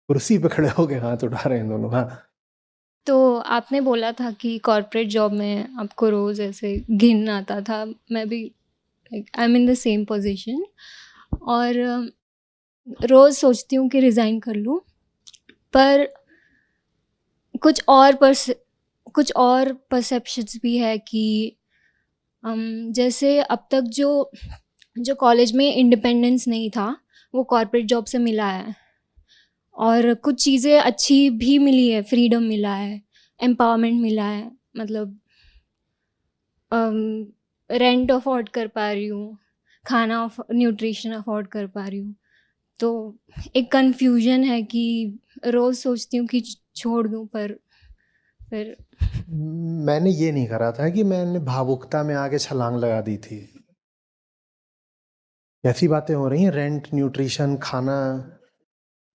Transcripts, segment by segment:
कुर्सी पे खड़े होके हाथ उठा रहे हैं दोनों। हाँ। तो आपने बोला था कि कॉर्पोरेट जॉब में आपको रोज़ ऐसे घिन आता था। मैं भी like I am in the same position, और रोज़ सोचती हूँ कि रिज़ाइन कर लूँ, पर कुछ और कुछ और परसेप्शंस भी है कि जैसे अब तक जो जो कॉलेज में इंडिपेंडेंस नहीं था, वो कॉर्पोरेट जॉब से मिला है। और कुछ चीज़ें अच्छी भी मिली है, फ्रीडम मिला है, एम्पावरमेंट मिला है। मतलब रेंट अफोर्ड कर पा रही हूँ, खाना न्यूट्रिशन अफोर्ड कर पा रही हूँ। तो एक कन्फ्यूजन है कि रोज़ सोचती हूँ कि छोड़ दूँ, पर फिर मैंने ये नहीं करा था कि मैंने भावुकता में आके छलांग लगा दी थी। ऐसी बातें हो रही हैं, रेंट, न्यूट्रिशन, खाना,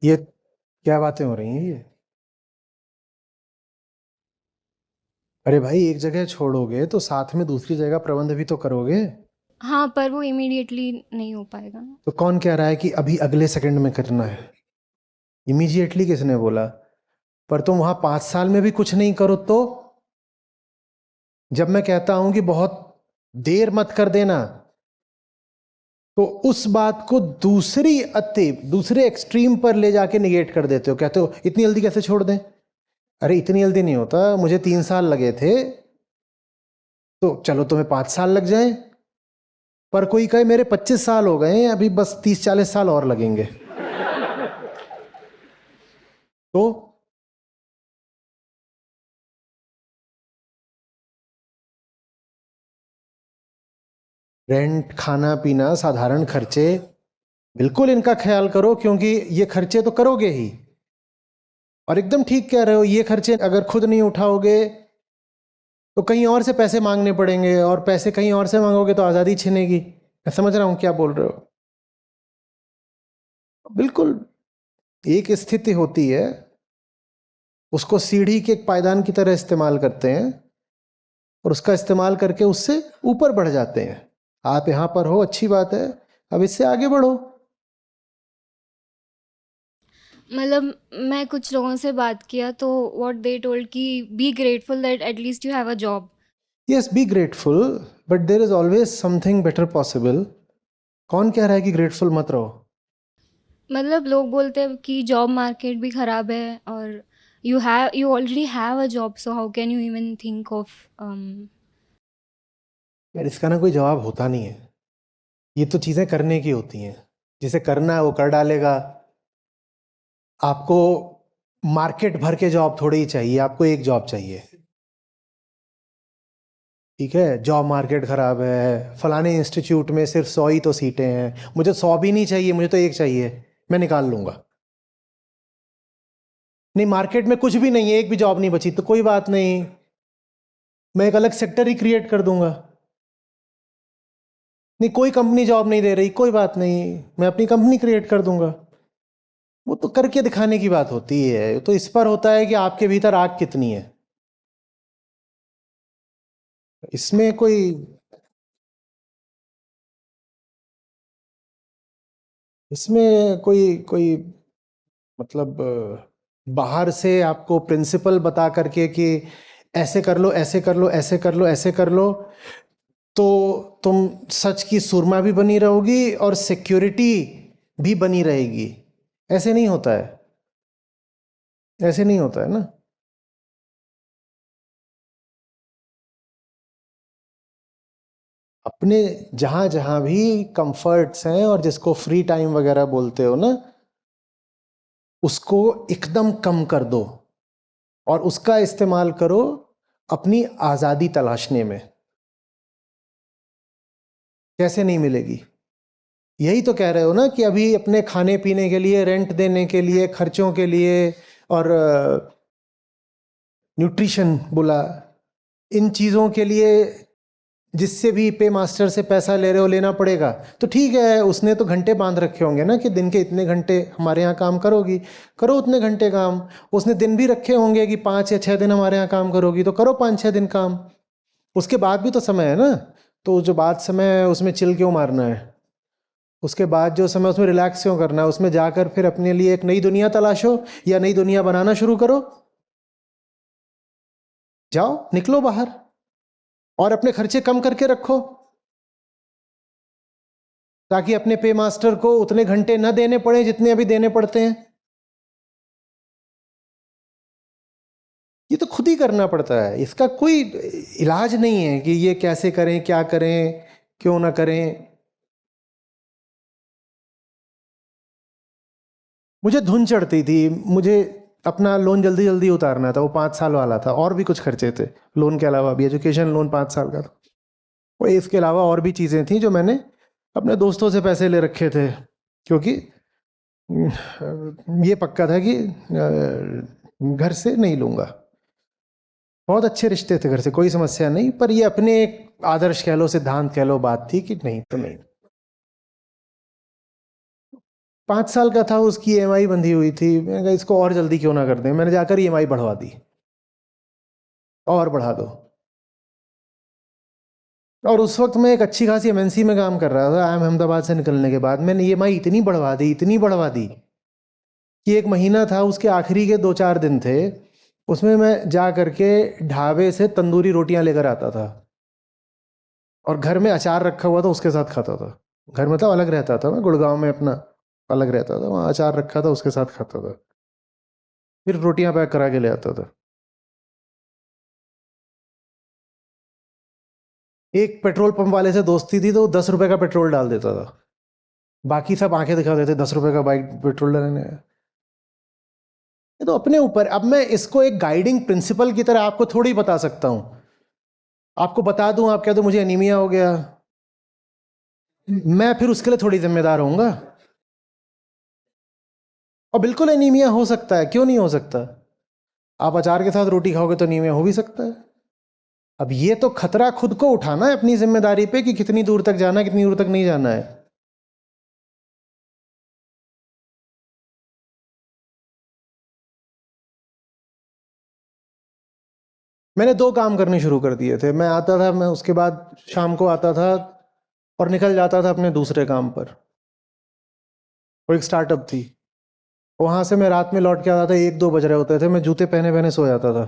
ये क्या बातें हो रही हैं ये? अरे भाई, एक जगह छोड़ोगे तो साथ में दूसरी जगह प्रबंध भी तो करोगे। हाँ, पर वो इमीडिएटली नहीं हो पाएगा ना। तो कौन कह रहा है कि अभी अगले सेकंड में करना है? इमीडिएटली किसने बोला? पर तुम वहां 5 साल में भी कुछ नहीं करो तो? जब मैं कहता हूं कि बहुत देर मत कर देना, तो उस बात को दूसरे एक्सट्रीम पर ले जाके निगेट कर देते हो। कहते हो इतनी जल्दी कैसे छोड़ दें? अरे इतनी जल्दी नहीं होता, मुझे 3 साल लगे थे, तो चलो तुम्हें 5 साल लग जाए। पर कोई कहे मेरे 25 साल हो गए हैं, अभी बस 30-40 साल और लगेंगे। तो रेंट, खाना पीना, साधारण खर्चे, बिल्कुल इनका ख्याल करो, क्योंकि ये खर्चे तो करोगे ही। और एकदम ठीक कह रहे हो, ये खर्चे अगर खुद नहीं उठाओगे तो कहीं और से पैसे मांगने पड़ेंगे, और पैसे कहीं और से मांगोगे तो आज़ादी छिनेगी। मैं समझ रहा हूं क्या बोल रहे हो। बिल्कुल। एक स्थिति होती है, उसको सीढ़ी के एक पायदान की तरह इस्तेमाल करते हैं, और उसका इस्तेमाल करके उससे ऊपर बढ़ जाते हैं। आप यहां पर हो, अच्छी बात है, अब इससे आगे बढ़ो। मतलब मैं कुछ लोगों से बात किया तो व्हाट दे टोल्ड कि be grateful that at least you have a job. Yes, be grateful, but there is always something better possible. कौन कह रहा है कि ग्रेटफुल मत रहो? मतलब लोग बोलते हैं कि जॉब मार्केट भी ख़राब है, और you already have a job, so how can you even think of. यार, इसका ना कोई जवाब होता नहीं है। ये तो चीजें करने की होती हैं। जिसे करना है वो कर डालेगा। आपको मार्केट भर के जॉब थोड़ी ही चाहिए, आपको एक जॉब चाहिए। ठीक है, जॉब मार्केट खराब है, फलाने इंस्टीट्यूट में सिर्फ 100 ही तो सीटें हैं, मुझे 100 भी नहीं चाहिए, मुझे तो एक चाहिए, मैं निकाल लूंगा। नहीं, मार्केट में कुछ भी नहीं है, एक भी जॉब नहीं बची, तो कोई बात नहीं, मैं एक अलग सेक्टर ही क्रिएट कर दूंगा। नहीं, कोई कंपनी जॉब नहीं दे रही, कोई बात नहीं, मैं अपनी कंपनी क्रिएट कर दूंगा। वो तो करके दिखाने की बात होती है, तो इस पर होता है कि आपके भीतर आग कितनी है। इसमें कोई इसमें कोई कोई मतलब बाहर से आपको प्रिंसिपल बता करके कि ऐसे कर लो, ऐसे कर लो, ऐसे कर लो, ऐसे कर लो, तो तुम सच की सुरमा भी बनी रहोगी और सिक्योरिटी भी बनी रहेगी। ऐसे नहीं होता है, ऐसे नहीं होता है ना। अपने जहां जहां भी कंफर्ट्स हैं और जिसको फ्री टाइम वगैरह बोलते हो ना, उसको एकदम कम कर दो, और उसका इस्तेमाल करो अपनी आजादी तलाशने में। कैसे नहीं मिलेगी? यही तो कह रहे हो ना कि अभी अपने खाने पीने के लिए, रेंट देने के लिए, खर्चों के लिए, और न्यूट्रिशन बोला, इन चीज़ों के लिए जिससे भी पे मास्टर से पैसा ले रहे हो, लेना पड़ेगा। तो ठीक है, उसने तो घंटे बांध रखे होंगे ना कि दिन के इतने घंटे हमारे यहाँ काम करोगी, करो उतने घंटे काम। उसने दिन भी रखे होंगे कि 5 या 6 दिन हमारे यहाँ काम करोगी, तो करो 5-6 दिन काम। उसके बाद भी तो समय है ना। तो जो बाद समय है उसमें चिल क्यों मारना है? उसके बाद जो समय उसमें रिलैक्स क्यों करना है? उसमें जाकर फिर अपने लिए एक नई दुनिया तलाशो या नई दुनिया बनाना शुरू करो। जाओ, निकलो बाहर और अपने खर्चे कम करके रखो, ताकि अपने पे मास्टर को उतने घंटे न देने पड़े जितने अभी देने पड़ते हैं। ये तो खुद ही करना पड़ता है, इसका कोई इलाज नहीं है कि ये कैसे करें, क्या करें, क्यों ना करें। मुझे धुन चढ़ती थी, मुझे अपना लोन जल्दी जल्दी उतारना था, वो 5 साल वाला था, और भी कुछ खर्चे थे लोन के अलावा भी, एजुकेशन लोन 5 साल का था, और इसके अलावा और भी चीज़ें थी जो मैंने अपने दोस्तों से पैसे ले रखे थे, क्योंकि ये पक्का था कि घर से नहीं लूँगा। बहुत अच्छे रिश्ते थे घर से, कोई समस्या नहीं, पर ये अपने एक आदर्श कह लो, सिद्धांत कह लो, बात थी कि नहीं तो नहीं। 5 साल का था, उसकी ईएमआई बंधी हुई थी, मैंने कहा इसको और जल्दी क्यों ना कर दें, मैंने जाकर ईएमआई बढ़वा दी, और बढ़ा दो। और उस वक्त मैं एक अच्छी खासी एमएनसी में काम कर रहा था, आईएम अहमदाबाद से निकलने के बाद मैंने ईएमआई इतनी बढ़वा दी, इतनी बढ़वा दी कि एक महीना था, उसके आखिरी के 2-4 दिन थे, उसमें मैं जा करके ढाबे से तंदूरी रोटियां लेकर आता था, और घर में अचार रखा हुआ था, उसके साथ खाता था। घर में तो अलग रहता था, मैं गुड़गांव में अपना अलग रहता था, वहाँ अचार रखा था, उसके साथ खाता था, फिर रोटियां पैक करा के ले आता था। एक पेट्रोल पंप वाले से दोस्ती थी, तो वो 10 रुपए का पेट्रोल डाल देता था, बाकी सब आंखें दिखा देते, 10 रुपए का बाइक पेट्रोल डालने है। ये तो अपने ऊपर। अब मैं इसको एक गाइडिंग प्रिंसिपल की तरह आपको थोड़ी बता सकता हूं, आपको बता दूं, आप कह दो मुझे एनीमिया हो गया, मैं फिर उसके लिए थोड़ी जिम्मेदार होऊंगा। और बिल्कुल एनीमिया हो सकता है, क्यों नहीं हो सकता? आप अचार के साथ रोटी खाओगे तो एनीमिया हो भी सकता है। अब ये तो खतरा खुद को उठाना है अपनी जिम्मेदारी पे, कि कितनी दूर तक जाना है, कितनी दूर तक नहीं जाना है। मैंने 2 काम करने शुरू कर दिए थे, मैं आता था, मैं उसके बाद शाम को आता था और निकल जाता था अपने दूसरे काम पर। वो एक स्टार्टअप थी, वहां से मैं रात में लौट के आता था, 1-2 बज रहे होते थे, मैं जूते पहने पहने सो जाता था,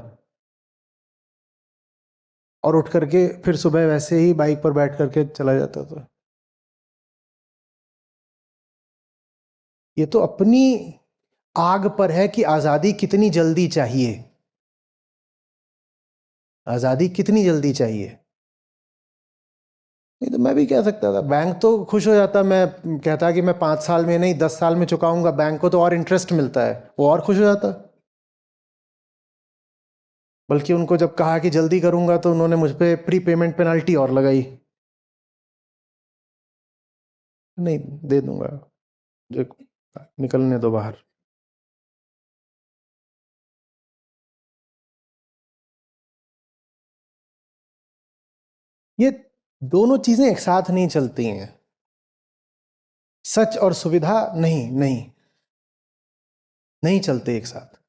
और उठ करके फिर सुबह वैसे ही बाइक पर बैठ करके चला जाता था। ये तो अपनी आग पर है कि आज़ादी कितनी जल्दी चाहिए, आज़ादी कितनी जल्दी चाहिए। नहीं तो मैं भी कह सकता था, बैंक तो खुश हो जाता, मैं कहता कि मैं 5 साल में नहीं 10 साल में चुकाऊंगा, बैंक को तो और इंटरेस्ट मिलता है, वो और खुश हो जाता। बल्कि उनको जब कहा कि जल्दी करूंगा, तो उन्होंने मुझ पे प्री पेमेंट पेनल्टी और लगाई। नहीं, दे दूंगा, जो निकलने दो बाहर। ये दोनों चीजें एक साथ नहीं चलती हैं, सच और सुविधा नहीं नहीं नहीं चलते एक साथ।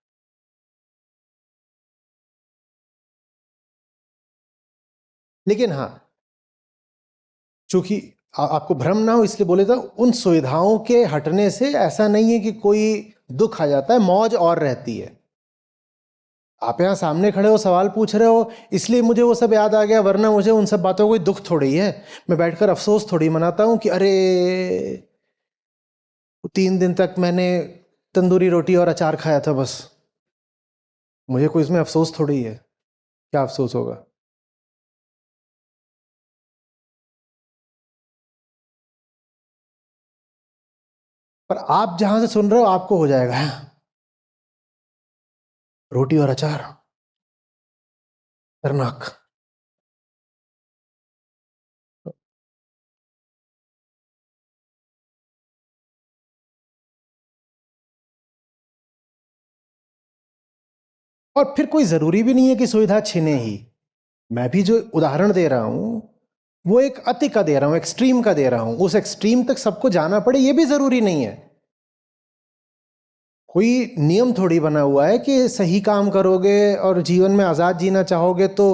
लेकिन हाँ, चूंकि आपको भ्रम ना हो इसलिए बोले, तो उन सुविधाओं के हटने से ऐसा नहीं है कि कोई दुख आ जाता है, मौज और रहती है। आप यहाँ सामने खड़े हो, सवाल पूछ रहे हो, इसलिए मुझे वो सब याद आ गया, वरना मुझे उन सब बातों को कोई दुख थोड़ी है। मैं बैठकर अफसोस थोड़ी मनाता हूँ कि अरे 3 दिन तक मैंने तंदूरी रोटी और अचार खाया था बस, मुझे कोई इसमें अफसोस थोड़ी है। क्या अफसोस होगा? पर आप जहां से सुन रहे हो आपको हो जाएगा, "हाँ, रोटी और अचार, खतरनाक"। और फिर कोई जरूरी भी नहीं है कि सुविधा छिने ही। मैं भी जो उदाहरण दे रहा हूं, वो एक अति का दे रहा हूं, एक्सट्रीम का दे रहा हूं, उस एक्सट्रीम तक सबको जाना पड़े ये भी जरूरी नहीं है। कोई नियम थोड़ी बना हुआ है कि सही काम करोगे और जीवन में आजाद जीना चाहोगे तो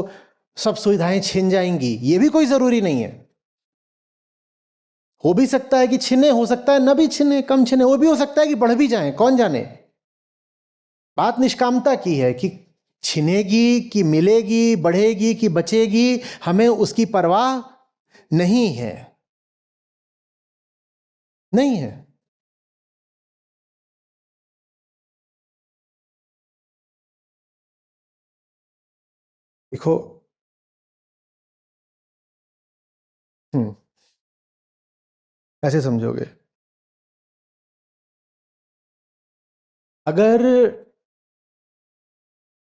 सब सुविधाएं छिन जाएंगी, ये भी कोई जरूरी नहीं है। हो भी सकता है कि छिने, हो सकता है न भी छिने, कम छिने, वो भी हो सकता है कि बढ़ भी जाए, कौन जाने। बात निष्कामता की है कि छिनेगी कि मिलेगी, बढ़ेगी कि बचेगी, हमें उसकी परवाह नहीं है, नहीं है। देखो, ऐसे समझोगे, अगर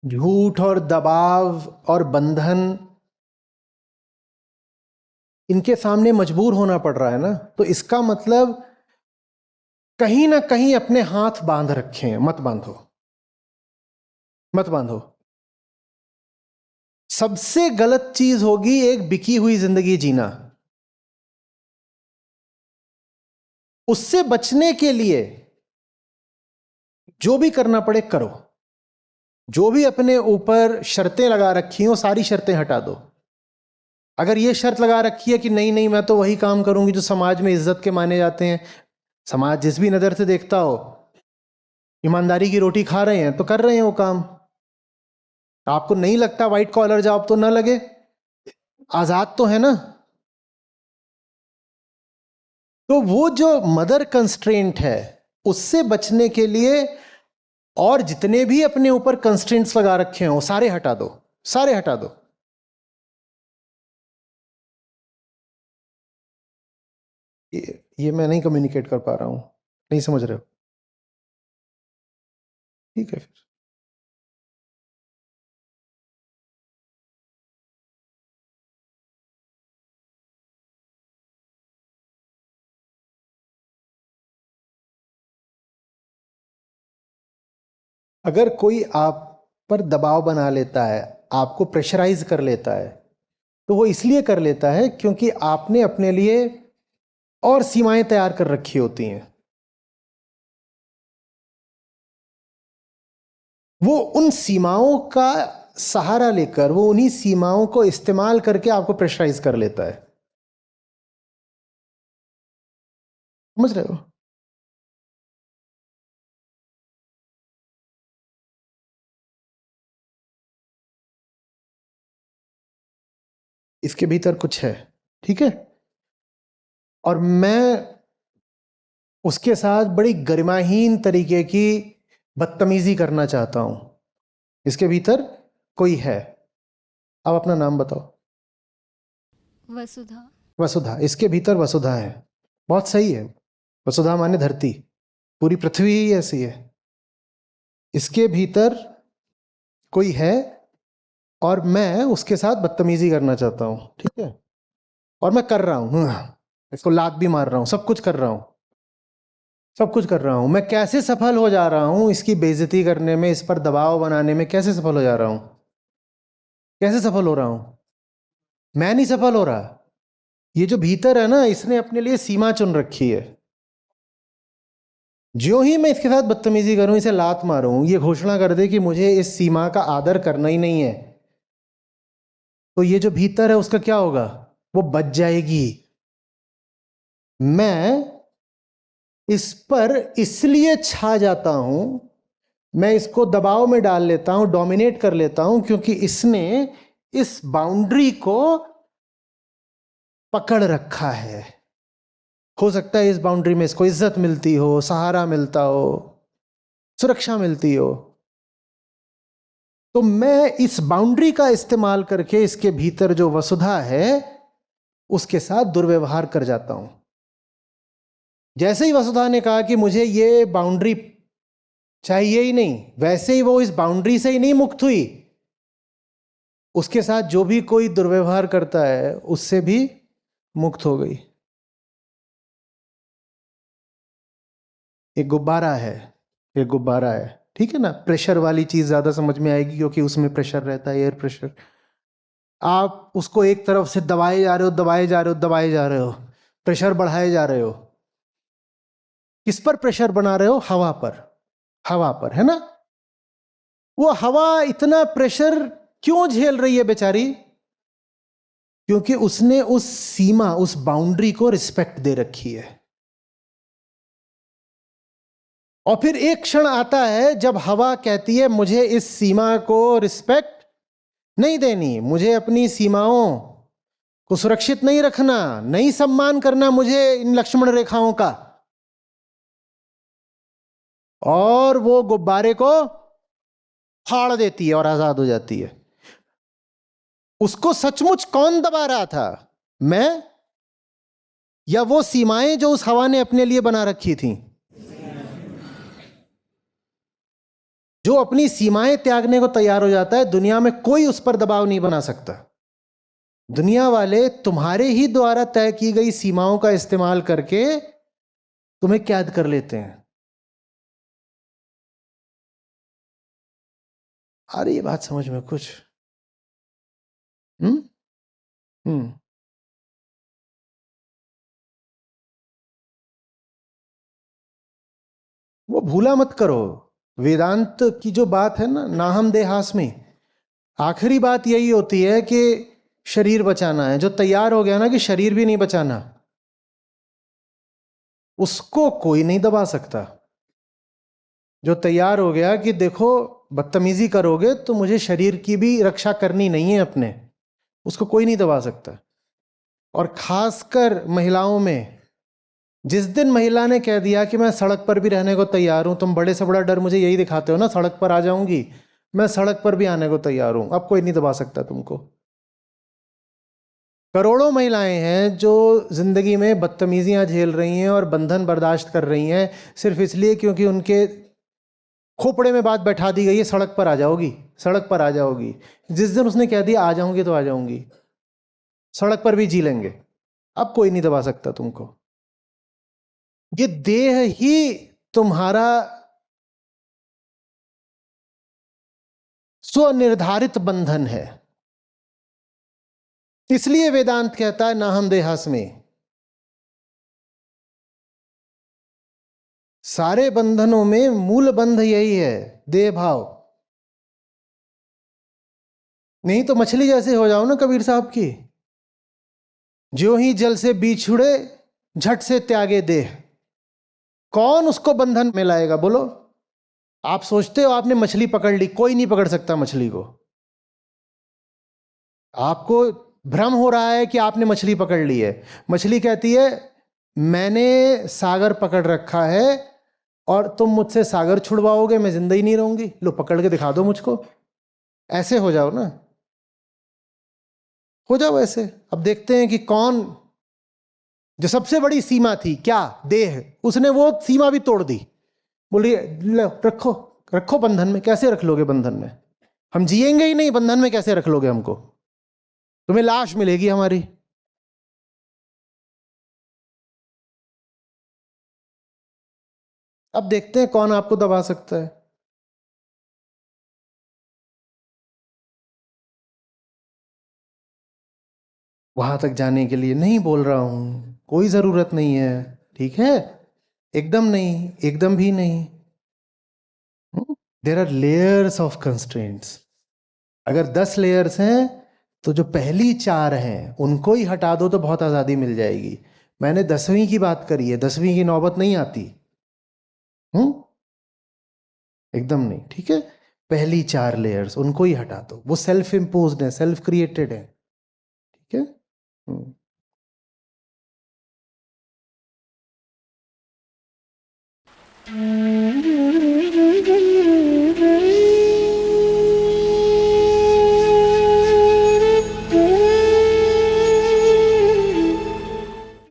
झूठ और दबाव और बंधन इनके सामने मजबूर होना पड़ रहा है ना, तो इसका मतलब कहीं ना कहीं अपने हाथ बांध रखे हैं। मत बांधो, मत बांधो। सबसे गलत चीज होगी एक बिकी हुई जिंदगी जीना। उससे बचने के लिए जो भी करना पड़े करो। जो भी अपने ऊपर शर्तें लगा रखी हो, सारी शर्तें हटा दो। अगर ये शर्त लगा रखी है कि नहीं नहीं, मैं तो वही काम करूंगी जो समाज में इज्जत के माने जाते हैं, समाज जिस भी नजर से देखता हो, ईमानदारी की रोटी खा रहे हैं तो कर रहे हैं वो काम। आपको नहीं लगता व्हाइट कॉलर जॉब तो ना लगे, आजाद तो है ना। तो वो जो मदर कंस्ट्रेंट है, उससे बचने के लिए और जितने भी अपने ऊपर कंस्ट्रेंट्स लगा रखे हो सारे हटा दो, सारे हटा दो। ये मैं नहीं कम्युनिकेट कर पा रहा हूं, नहीं समझ रहे हो? ठीक है फिर। अगर कोई आप पर दबाव बना लेता है, आपको प्रेशराइज कर लेता है, तो वो इसलिए कर लेता है क्योंकि आपने अपने लिए और सीमाएं तैयार कर रखी होती हैं। वो उन सीमाओं का सहारा लेकर, वो उन्हीं सीमाओं को इस्तेमाल करके आपको प्रेशराइज कर लेता है। समझ रहे हो? इसके भीतर कुछ है, ठीक है। और मैं उसके साथ बड़ी गरिमाहीन तरीके की बदतमीजी करना चाहता हूं। इसके भीतर कोई है। अब अपना नाम बताओ। वसुधा। वसुधा, इसके भीतर वसुधा है। बहुत सही है। वसुधा माने धरती, पूरी पृथ्वी ही ऐसी है। इसके भीतर कोई है और मैं उसके साथ बदतमीजी करना चाहता हूं, ठीक है। और मैं कर रहा हूं, इसको लात भी मार रहा हूं, सब कुछ कर रहा हूं, सब कुछ कर रहा हूं। मैं कैसे सफल हो जा रहा हूं इसकी बेइज्जती करने में, इस पर दबाव बनाने में कैसे सफल हो जा रहा हूं? कैसे सफल हो रहा हूं? मैं नहीं सफल हो रहा। ये जो भीतर है ना, इसने अपने लिए सीमा चुन रखी है। ज्यों ही मैं इसके साथ बदतमीजी करूं, इसे लात मारूं, ये घोषणा कर दे कि मुझे इस सीमा का आदर करना ही नहीं है, तो ये जो भीतर है उसका क्या होगा? वो बच जाएगी। मैं इस पर इसलिए छा जाता हूं, मैं इसको दबाव में डाल लेता हूं, डोमिनेट कर लेता हूं, क्योंकि इसने इस बाउंड्री को पकड़ रखा है। हो सकता है इस बाउंड्री में इसको इज्जत मिलती हो, सहारा मिलता हो, सुरक्षा मिलती हो। तो मैं इस बाउंड्री का इस्तेमाल करके इसके भीतर जो वसुधा है उसके साथ दुर्व्यवहार कर जाता हूं। जैसे ही वसुधा ने कहा कि मुझे ये बाउंड्री चाहिए ही नहीं, वैसे ही वो इस बाउंड्री से ही नहीं मुक्त हुई, उसके साथ जो भी कोई दुर्व्यवहार करता है उससे भी मुक्त हो गई। एक गुब्बारा है, एक गुब्बारा है, ठीक है ना। प्रेशर वाली चीज ज्यादा समझ में आएगी क्योंकि उसमें प्रेशर रहता है, एयर प्रेशर। आप उसको एक तरफ से दबाए जा रहे हो, दबाए जा रहे हो, दबाए जा रहे हो, प्रेशर बढ़ाए जा रहे हो। किस पर प्रेशर बना रहे हो? हवा पर, हवा पर, है ना। वो हवा इतना प्रेशर क्यों झेल रही है बेचारी? क्योंकि उसने उस सीमा, उस बाउंड्री को रिस्पेक्ट दे रखी है। और फिर एक क्षण आता है जब हवा कहती है मुझे इस सीमा को रिस्पेक्ट नहीं देनी, मुझे अपनी सीमाओं को सुरक्षित नहीं रखना, नहीं सम्मान करना मुझे इन लक्ष्मण रेखाओं का, और वो गुब्बारे को फाड़ देती है और आजाद हो जाती है। उसको सचमुच कौन दबा रहा था, मैं या वो सीमाएं जो उस हवा ने अपने लिए बना रखी थी? जो अपनी सीमाएं त्यागने को तैयार हो जाता है, दुनिया में कोई उस पर दबाव नहीं बना सकता। दुनिया वाले तुम्हारे ही द्वारा तय की गई सीमाओं का इस्तेमाल करके तुम्हें कैद कर लेते हैं। आ रही है बात समझ में कुछ? हम्म हम्म वो भूला मत करो। वेदांत की जो बात है ना, नाहम देहास्मि, आखिरी बात यही होती है कि शरीर बचाना है। जो तैयार हो गया ना कि शरीर भी नहीं बचाना, उसको कोई नहीं दबा सकता। जो तैयार हो गया कि देखो बदतमीजी करोगे तो मुझे शरीर की भी रक्षा करनी नहीं है अपने, उसको कोई नहीं दबा सकता। और खासकर महिलाओं में, जिस दिन महिला ने कह दिया कि मैं सड़क पर भी रहने को तैयार हूं, तुम बड़े से बड़ा डर मुझे यही दिखाते हो ना, सड़क पर आ जाऊंगी, मैं सड़क पर भी आने को तैयार हूं, अब कोई नहीं दबा सकता तुमको। करोड़ों महिलाएं हैं जो जिंदगी में बदतमीजियां झेल रही हैं और बंधन बर्दाश्त कर रही हैं, सिर्फ इसलिए क्योंकि उनके खोपड़े में बात बैठा दी गई है, सड़क पर आ जाओगी, सड़क पर आ जाओगी। जिस दिन उसने कह दिया आ जाऊंगी तो आ जाऊंगी, सड़क पर भी जी लेंगे, अब कोई नहीं दबा सकता तुमको। ये देह ही तुम्हारा स्वनिर्धारित बंधन है। इसलिए वेदांत कहता है नाहम देहास्मि। सारे बंधनों में मूल बंध यही है, देह भाव। नहीं तो मछली जैसे हो जाओ ना कबीर साहब की, जो ही जल से बिछुड़े झट से त्यागे देह। कौन उसको बंधन में लाएगा बोलो? आप सोचते हो आपने मछली पकड़ ली, कोई नहीं पकड़ सकता मछली को। आपको भ्रम हो रहा है कि आपने मछली पकड़ ली है। मछली कहती है मैंने सागर पकड़ रखा है और तुम मुझसे सागर छुड़वाओगे, मैं जिंदा ही नहीं रहूंगी, लो पकड़ के दिखा दो मुझको। ऐसे हो जाओ ना, हो जाओ ऐसे। अब देखते हैं कि कौन, जो सबसे बड़ी सीमा थी क्या, देह, उसने वो सीमा भी तोड़ दी। बोलिए लो रखो, रखो बंधन में। कैसे रख लोगे बंधन में? हम जिएंगे ही नहीं, बंधन में कैसे रख लोगे हमको? तुम्हें लाश मिलेगी हमारी। अब देखते हैं कौन आपको दबा सकता है। वहां तक जाने के लिए नहीं बोल रहा हूं, कोई जरूरत नहीं है, ठीक है? एकदम नहीं, एकदम भी नहीं। There are layers of constraints. अगर 10 लेयर्स हैं तो जो पहली 4 हैं उनको ही हटा दो तो बहुत आजादी मिल जाएगी। मैंने 10वीं की बात करी है, 10वीं की नौबत नहीं आती। हम्म एकदम नहीं, ठीक है? पहली 4 लेयर्स उनको ही हटा दो, वो सेल्फ इम्पोज्ड है, सेल्फ क्रिएटेड है, ठीक है? हम्म।